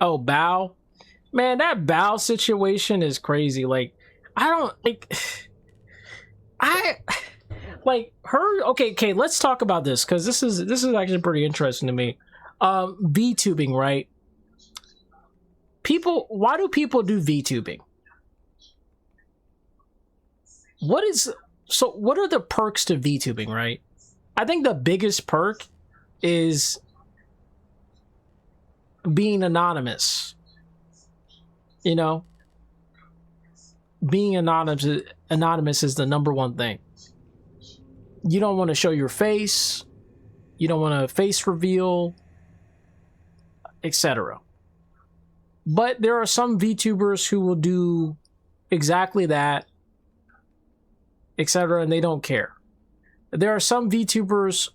Oh, Bao. Man, that Bao situation is crazy. Like, I don't like. I like her. Okay. Let's talk about this because this is actually pretty interesting to me. VTubing, right? People, why do people do VTubing? What is so? What are the perks to VTubing, right? I think the biggest perk is being anonymous. You know, being anonymous is the number one thing. You don't want to show your face. You don't want to face reveal, etc. But there are some VTubers who will do exactly that, etc., and they don't care. There are some VTubers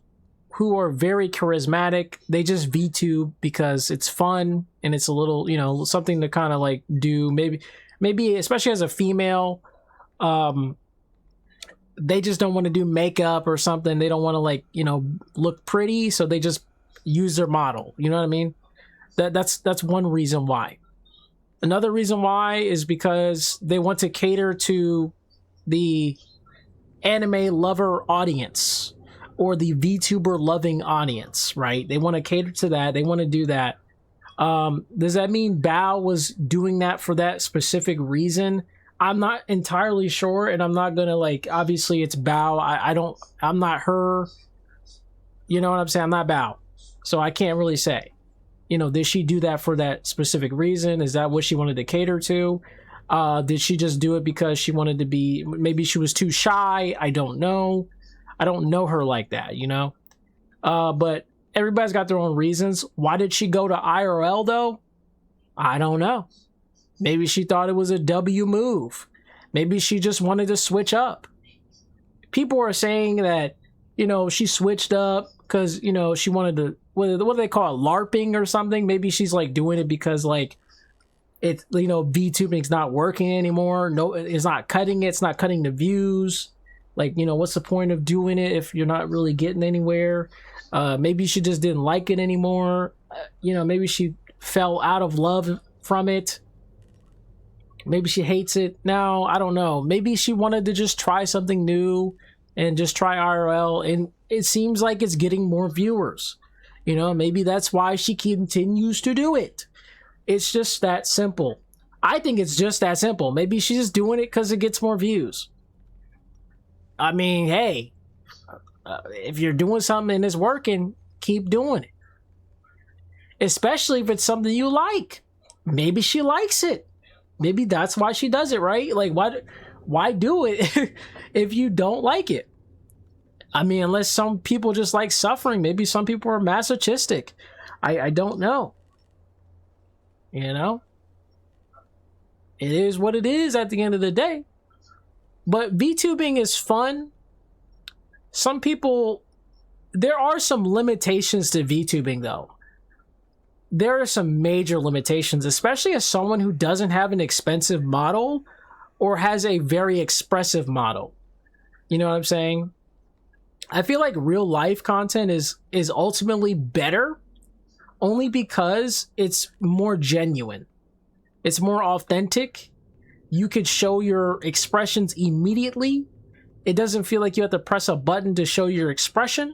who are very charismatic. They just VTube because it's fun and it's a little, something to kind of like do. Maybe especially as a female, they just don't want to do makeup or something. They don't want to like, look pretty, so they just use their model. You know what I mean? That's one reason why. Another reason why is because they want to cater to the anime lover audience or the VTuber loving audience, right? They want to cater to that. They want to do that. Does that mean Bao was doing that for that specific reason? I'm not entirely sure, and I'm not gonna like. Obviously, it's Bao. I'm not her. You know what I'm saying? I'm not Bao, so I can't really say. Did she do that for that specific reason? Is that what she wanted to cater to? Did she just do it because she wanted to be? Maybe she was too shy. I don't know. I don't know her like that, But everybody's got their own reasons. Why did she go to IRL though? I don't know. Maybe she thought it was a W move. Maybe she just wanted to switch up. People are saying that, she switched up because, she wanted to, what do they call it, LARPing or something? Maybe she's like doing it because like, it's, VTubing's not working anymore. No, it's not cutting it. It's not cutting the views. Like, what's the point of doing it if you're not really getting anywhere? Maybe she just didn't like it anymore. Maybe she fell out of love from it. Maybe she hates it now. I don't know. Maybe she wanted to just try something new and just try IRL. And it seems like it's getting more viewers. Maybe that's why she continues to do it. It's just that simple. I think it's just that simple. Maybe she's just doing it because it gets more views. I mean, hey, if you're doing something and it's working, keep doing it. Especially if it's something you like. Maybe she likes it. Maybe that's why she does it, right? Like, why do it if you don't like it? I mean, unless some people just like suffering. Maybe some people are masochistic. I don't know. It is what it is at the end of the day. But VTubing is fun. Some people, there are some limitations to VTubing though. There are some major limitations, especially as someone who doesn't have an expensive model or has a very expressive model. You know what I'm saying? I feel like real life content is ultimately better only because it's more genuine. It's more authentic. You could show your expressions immediately. It doesn't feel like you have to press a button to show your expression.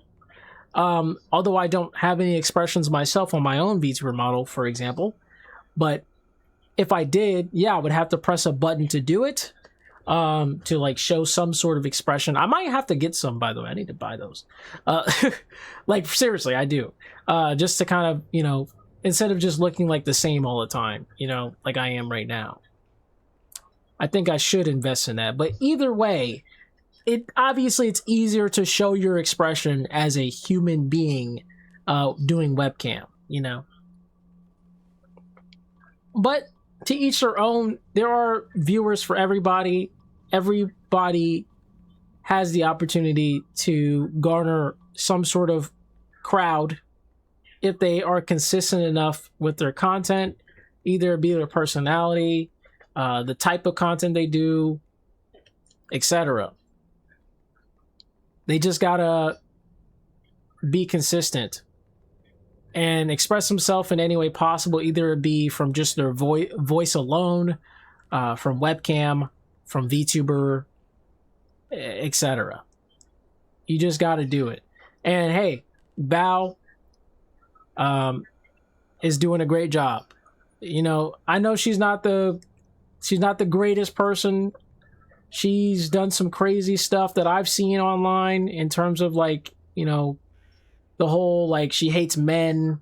Although I don't have any expressions myself on my own VTuber model, for example. But if I did, I would have to press a button to do it. To like show some sort of expression. I might have to get some, by the way. I need to buy those. Like seriously, I do. Just to kind of, instead of just looking like the same all the time, like I am right now. I think I should invest in that. But either way, it's easier to show your expression as a human being doing webcam, But to each their own. There are viewers for everybody. Everybody has the opportunity to garner some sort of crowd if they are consistent enough with their content, either be their personality, the type of content they do, etc. They just gotta be consistent and express themselves in any way possible, either it be from just their voice alone, from webcam, from VTuber, etc. You just got to do it. And hey, Bao is doing a great job. You know, I know she's not the greatest person. She's done some crazy stuff that I've seen online in terms of like, you know, the whole like she hates men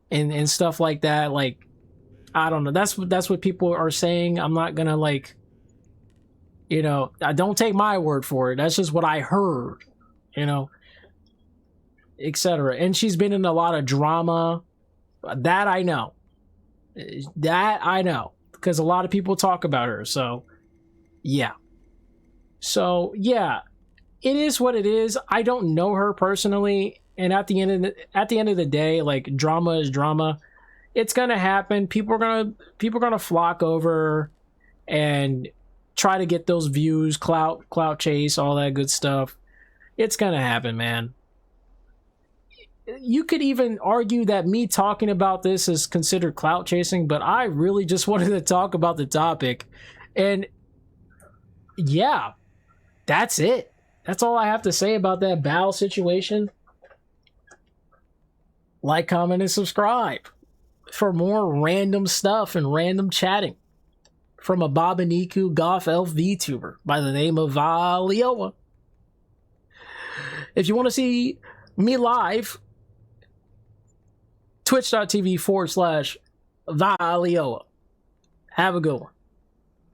and stuff like that. Like, I don't know. That's what people are saying. I'm not gonna like, you know, I don't take my word for it. That's just what I heard, you know, etc. And she's been in a lot of drama. That I know. That I know. Because a lot of people talk about her. So, yeah. So, yeah. It is what it is. I don't know her personally. And at the end of the day, like, drama is drama. It's gonna happen. People are gonna flock over and try to get those views, clout chase, all that good stuff. It's gonna happen, man. You could even argue that me talking about this is considered clout chasing, but I really just wanted to talk about the topic. And yeah, that's it. That's all I have to say about that Bao situation. Like, comment, and subscribe for more random stuff and random chatting from a Babaniku Goth Elf VTuber by the name of Valioa. If you want to see me live, twitch.tv/Valioa. Have a good one.